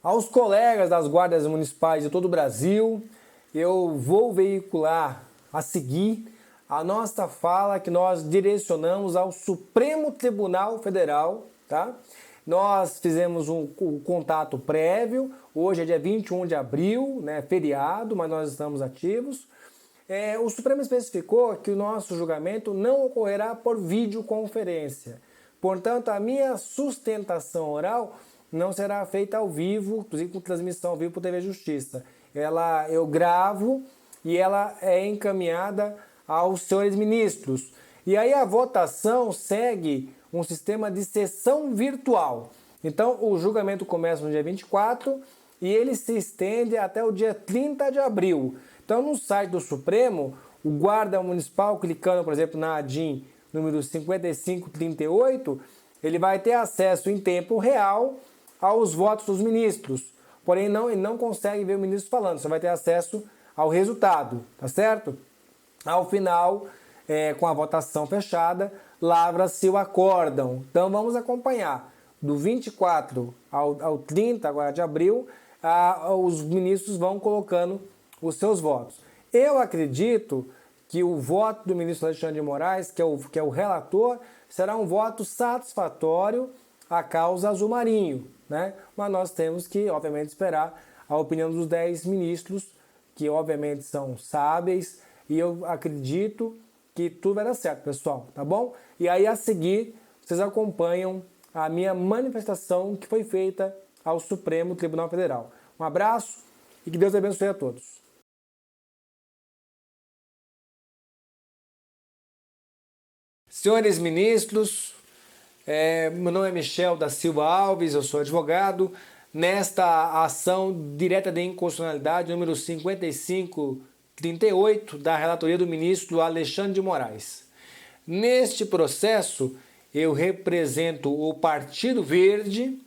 Aos colegas das guardas municipais de todo o Brasil, eu vou veicular a seguir a nossa fala que nós direcionamos ao Supremo Tribunal Federal, tá? Nós fizemos um contato prévio, hoje é dia 21 de abril, né, feriado, mas nós estamos ativos. O Supremo especificou que o nosso julgamento não ocorrerá por videoconferência. Portanto, a minha sustentação oral não será feita ao vivo, inclusive com transmissão ao vivo por TV Justiça. Eu gravo e ela é encaminhada aos senhores ministros. E aí a votação segue um sistema de sessão virtual. Então, o julgamento começa no dia 24 e ele se estende até o dia 30 de abril. Então, no site do Supremo, o guarda municipal, clicando, por exemplo, na ADIM número 5538, ele vai ter acesso em tempo real aos votos dos ministros. Porém, ele não consegue ver o ministro falando, você vai ter acesso ao resultado, tá certo? Ao final, com a votação fechada, lavra-se o acórdão. Então, vamos acompanhar. Do 24 ao 30 agora de abril, os ministros vão colocando os seus votos. Eu acredito que o voto do ministro Alexandre de Moraes, que é o relator, será um voto satisfatório à causa Azul Marinho, né? Mas nós temos que, obviamente, esperar a opinião dos 10 ministros, que obviamente são sábeis, e eu acredito que tudo vai dar certo, pessoal, tá bom? E aí, a seguir, vocês acompanham a minha manifestação que foi feita ao Supremo Tribunal Federal. Um abraço e que Deus abençoe a todos. Senhores ministros, meu nome é Michel da Silva Alves, eu sou advogado. Nesta ação direta de inconstitucionalidade número 5538 da relatoria do ministro Alexandre de Moraes. Neste processo, eu represento o Partido Verde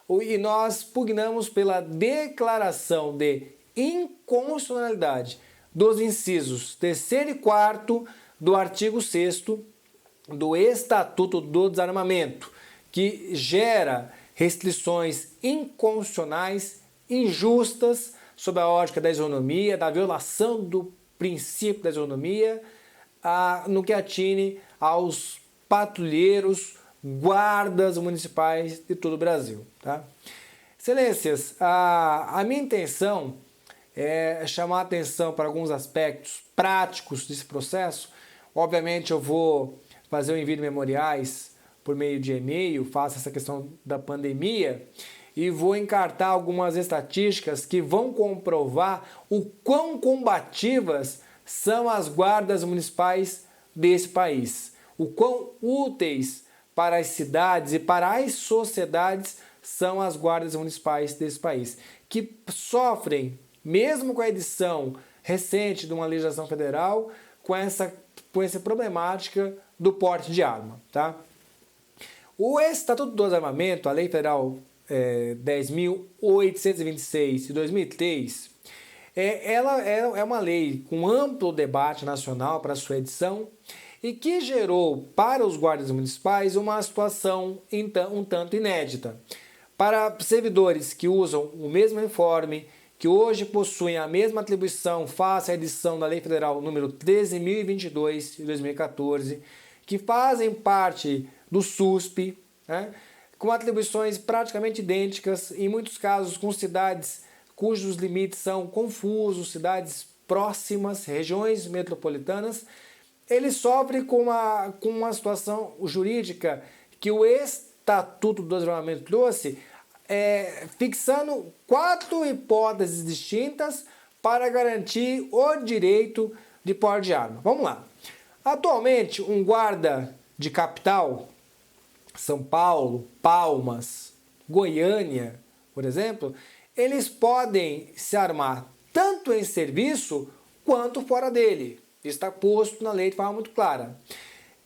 e nós pugnamos pela declaração de inconstitucionalidade dos incisos 3º e 4º do artigo 6º do Estatuto do Desarmamento, que gera restrições inconstitucionais, injustas, sob a ótica da isonomia, da violação do princípio da isonomia, no que atine aos patrulheiros, guardas municipais de todo o Brasil. Tá? Excelências, a minha intenção é chamar a atenção para alguns aspectos práticos desse processo. Obviamente eu vou fazer o envio de memoriais por meio de e-mail, faço essa questão da pandemia e vou encartar algumas estatísticas que vão comprovar o quão combativas são as guardas municipais desse país, o quão úteis para as cidades e para as sociedades são as guardas municipais desse país, que sofrem, mesmo com a edição recente de uma legislação federal, com essa problemática do porte de arma. Tá? O Estatuto do Desarmamento, a Lei Federal 10.826 de 2003, ela é uma lei com amplo debate nacional para sua edição e que gerou para os guardas municipais uma situação um tanto inédita. Para servidores que usam o mesmo uniforme, que hoje possuem a mesma atribuição face à edição da Lei Federal número 13.022 de 2014, que fazem parte do SUSP, né, com atribuições praticamente idênticas, em muitos casos com cidades cujos limites são confusos, cidades próximas, regiões metropolitanas, ele sofre com uma situação jurídica que o Estatuto do Desarmamento trouxe, fixando 4 hipóteses distintas para garantir o direito de porte de arma. Vamos lá. Atualmente, um guarda de capital, São Paulo, Palmas, Goiânia, por exemplo, eles podem se armar tanto em serviço quanto fora dele. Está posto na lei de forma muito clara.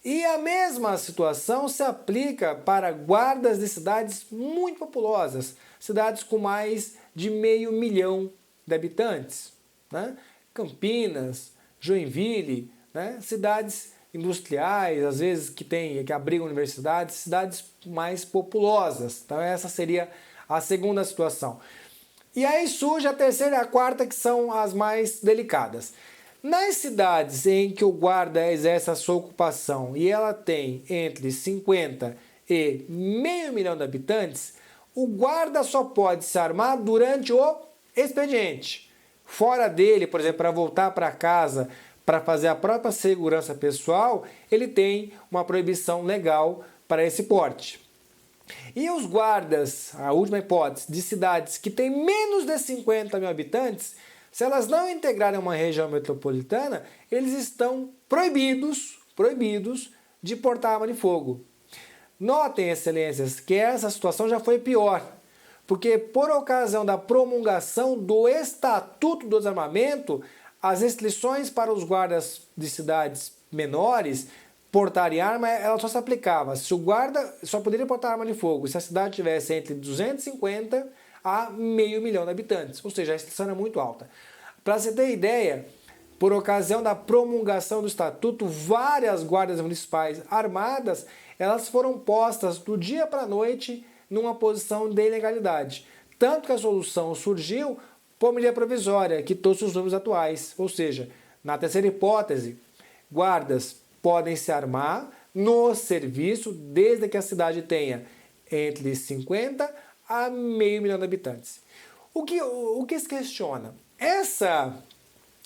E a mesma situação se aplica para guardas de cidades muito populosas, cidades com mais de 500 mil de habitantes, né? Campinas, Joinville, né? Cidades industriais, às vezes que abrigam universidades, cidades mais populosas. Então essa seria a segunda situação. E aí surge a terceira e a quarta, que são as mais delicadas. Nas cidades em que o guarda exerce a sua ocupação e ela tem entre 50 e meio milhão de habitantes, o guarda só pode se armar durante o expediente. Fora dele, por exemplo, para voltar para casa, para fazer a própria segurança pessoal, ele tem uma proibição legal para esse porte. E os guardas, a última hipótese, de cidades que têm menos de 50 mil habitantes, se elas não integrarem uma região metropolitana, eles estão proibidos de portar arma de fogo. Notem, excelências, que essa situação já foi pior, porque por ocasião da promulgação do Estatuto do Desarmamento, as restrições para os guardas de cidades menores portarem arma, ela só se aplicava se o guarda só poderia portar arma de fogo se a cidade tivesse entre 250 a meio milhão de habitantes, ou seja, a restrição era muito alta. Para você ter ideia, por ocasião da promulgação do Estatuto, várias guardas municipais armadas, elas foram postas do dia para a noite numa posição de ilegalidade. Tanto que a solução surgiu por medida provisória, que todos os números atuais. Ou seja, na terceira hipótese, guardas podem se armar no serviço desde que a cidade tenha entre 50 a meio milhão de habitantes. O que se questiona? Essa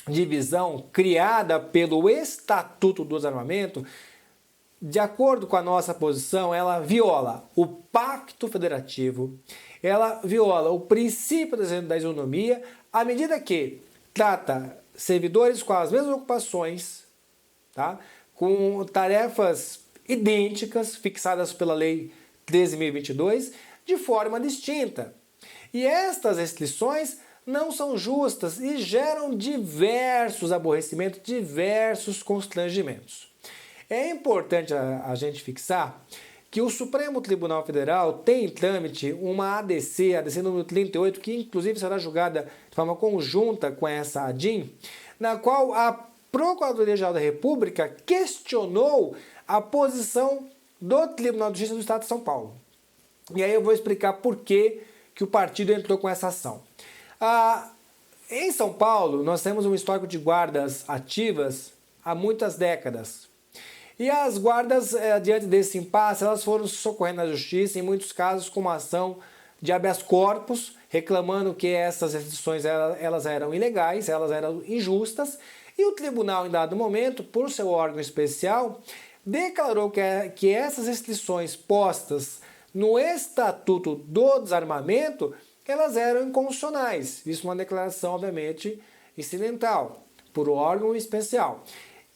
divisão criada pelo Estatuto do Desarmamento, de acordo com a nossa posição, ela viola o Pacto Federativo, ela viola o princípio da isonomia, à medida que trata servidores com as mesmas ocupações, tá? Com tarefas idênticas, fixadas pela Lei 13.022, de forma distinta. E estas restrições não são justas e geram diversos aborrecimentos, diversos constrangimentos. É importante a gente fixar que o Supremo Tribunal Federal tem em trâmite uma ADC número 38, que inclusive será julgada de forma conjunta com essa ADIM, na qual a Procuradoria-Geral da República questionou a posição do Tribunal de Justiça do Estado de São Paulo. E aí eu vou explicar por que o partido entrou com essa ação. Em São Paulo, nós temos um histórico de guardas ativas há muitas décadas. E as guardas, diante desse impasse, elas foram socorrendo na justiça, em muitos casos com uma ação de habeas corpus, reclamando que essas restrições elas eram ilegais, elas eram injustas, e o tribunal, em dado momento, por seu órgão especial, declarou que essas restrições postas no Estatuto do Desarmamento, elas eram inconstitucionais. Isso é uma declaração, obviamente, incidental, por órgão especial.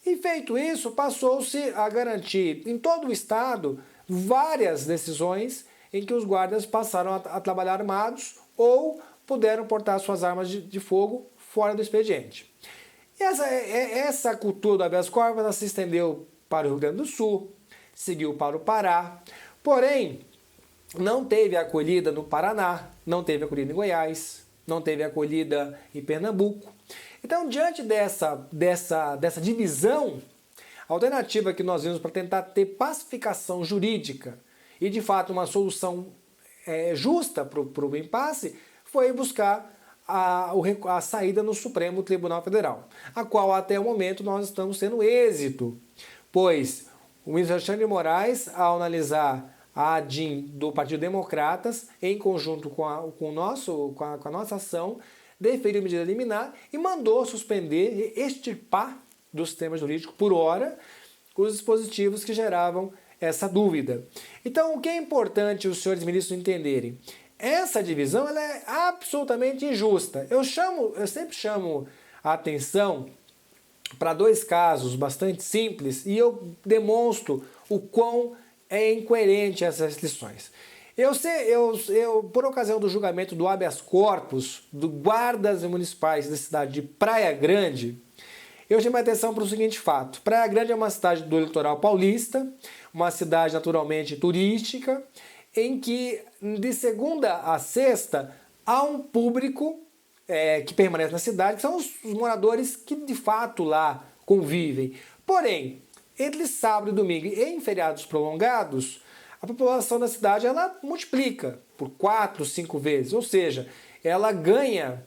E feito isso, passou-se a garantir em todo o Estado várias decisões em que os guardas passaram a trabalhar armados ou puderam portar suas armas de fogo fora do expediente. E essa cultura do habeas corpus se estendeu para o Rio Grande do Sul, seguiu para o Pará, porém não teve acolhida no Paraná, não teve acolhida em Goiás, não teve acolhida em Pernambuco. Então, diante dessa divisão, a alternativa que nós vimos para tentar ter pacificação jurídica e, de fato, uma solução justa para o impasse, foi buscar a saída no Supremo Tribunal Federal, a qual até o momento nós estamos tendo êxito, pois o ministro Alexandre de Moraes, ao analisar a ADIM do Partido Democratas, em conjunto com a nossa ação, deferiu medida liminar e mandou suspender e extirpar do sistema jurídico, por hora, os dispositivos que geravam essa dúvida. Então, o que é importante os senhores ministros entenderem? Essa divisão ela é absolutamente injusta. Eu sempre chamo a atenção para dois casos bastante simples e eu demonstro o quão é incoerente essas restrições. Por ocasião do julgamento do habeas corpus do guardas municipais da cidade de Praia Grande, eu chamei a atenção para o seguinte fato. Praia Grande é uma cidade do litoral paulista, uma cidade naturalmente turística, em que de segunda a sexta há um público que permanece na cidade, que são os moradores que de fato lá convivem. Porém, entre sábado e domingo e em feriados prolongados, a população da cidade ela multiplica por 4, 5 vezes, ou seja, ela ganha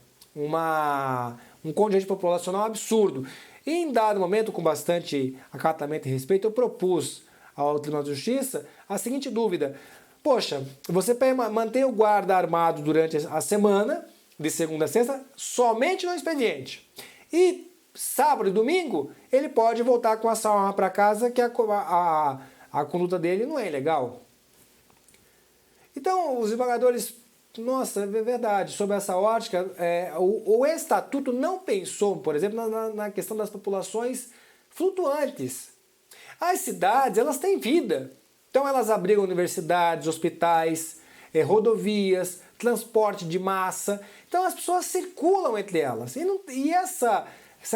um contingente populacional absurdo. E em dado momento, com bastante acatamento e respeito, eu propus ao Tribunal de Justiça a seguinte dúvida: poxa, você mantém o guarda armado durante a semana, de segunda a sexta, somente no expediente. E sábado e domingo, ele pode voltar com a sua arma para casa, que a conduta dele não é ilegal. Então, os desembargadores, nossa, é verdade, sobre essa ótica, o Estatuto não pensou, por exemplo, na questão das populações flutuantes. As cidades, elas têm vida. Então, elas abrigam universidades, hospitais, rodovias, transporte de massa. Então, as pessoas circulam entre elas. E essa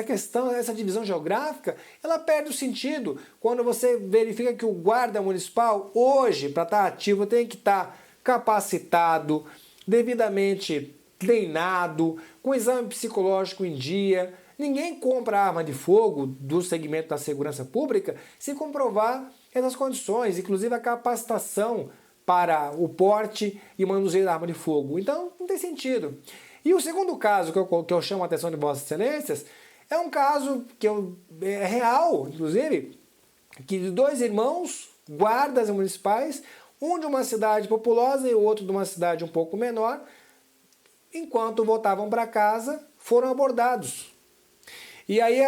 questão, essa divisão geográfica, ela perde o sentido quando você verifica que o guarda municipal, hoje, para estar ativo, tem que estar capacitado, devidamente treinado, com exame psicológico em dia. Ninguém compra arma de fogo do segmento da segurança pública se comprovar essas condições, inclusive a capacitação para o porte e manuseio da arma de fogo. Então, não tem sentido. E o segundo caso que eu chamo a atenção de Vossas Excelências é um caso que é real, inclusive, que de dois irmãos, guardas municipais, um de uma cidade populosa e o outro de uma cidade um pouco menor, enquanto voltavam para casa, foram abordados. E aí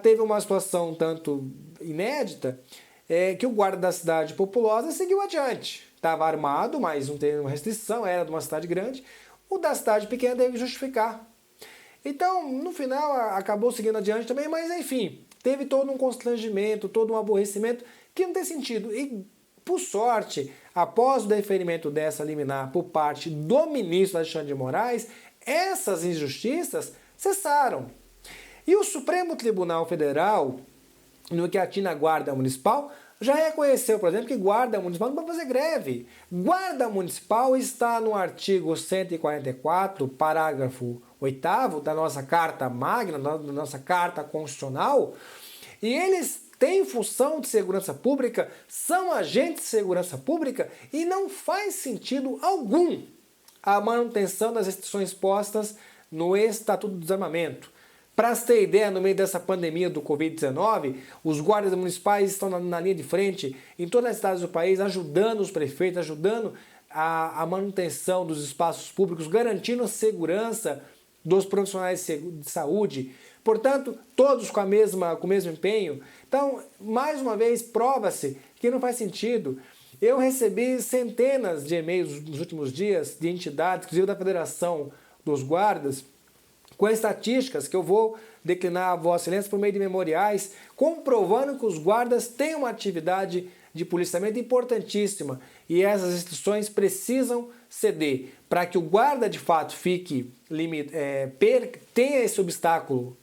teve uma situação tanto inédita, que o guarda da cidade populosa seguiu adiante. Estava armado, mas não tem uma restrição, era de uma cidade grande. O da cidade pequena teve que justificar. Então, no final, acabou seguindo adiante também, mas enfim, teve todo um constrangimento, todo um aborrecimento que não tem sentido. E, por sorte, após o deferimento dessa liminar por parte do ministro Alexandre de Moraes, essas injustiças cessaram. E o Supremo Tribunal Federal, no que atina a Guarda Municipal, já reconheceu, por exemplo, que Guarda Municipal não pode fazer greve. Guarda Municipal está no artigo 144, parágrafo 8º da nossa Carta Magna, da nossa Carta Constitucional, e eles têm função de segurança pública, são agentes de segurança pública e não faz sentido algum a manutenção das restrições postas no Estatuto do Desarmamento. Para se ter ideia, no meio dessa pandemia do Covid-19, os guardas municipais estão na linha de frente em todas as cidades do país, ajudando os prefeitos, ajudando a manutenção dos espaços públicos, garantindo a segurança dos profissionais de saúde. Portanto, todos com o mesmo empenho. Então, mais uma vez, prova-se que não faz sentido. Eu recebi centenas de e-mails nos últimos dias de entidades, inclusive da Federação dos Guardas, com estatísticas que eu vou declinar a Vossa Excelência por meio de memoriais, comprovando que os guardas têm uma atividade de policiamento importantíssima e essas restrições precisam ceder para que o guarda de fato tenha esse obstáculo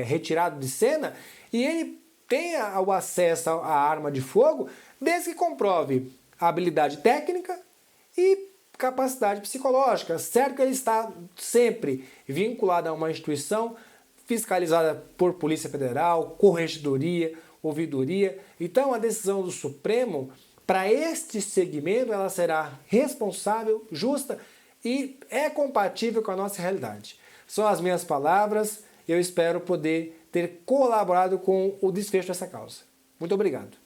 retirado de cena e ele tenha o acesso à arma de fogo, desde que comprove a habilidade técnica e capacidade psicológica. Certo que ele está sempre vinculado a uma instituição fiscalizada por Polícia Federal, Corregedoria, Ouvidoria. Então a decisão do Supremo para este segmento ela será responsável, justa e é compatível com a nossa realidade. São as minhas palavras, eu espero poder ter colaborado com o desfecho dessa causa. Muito obrigado.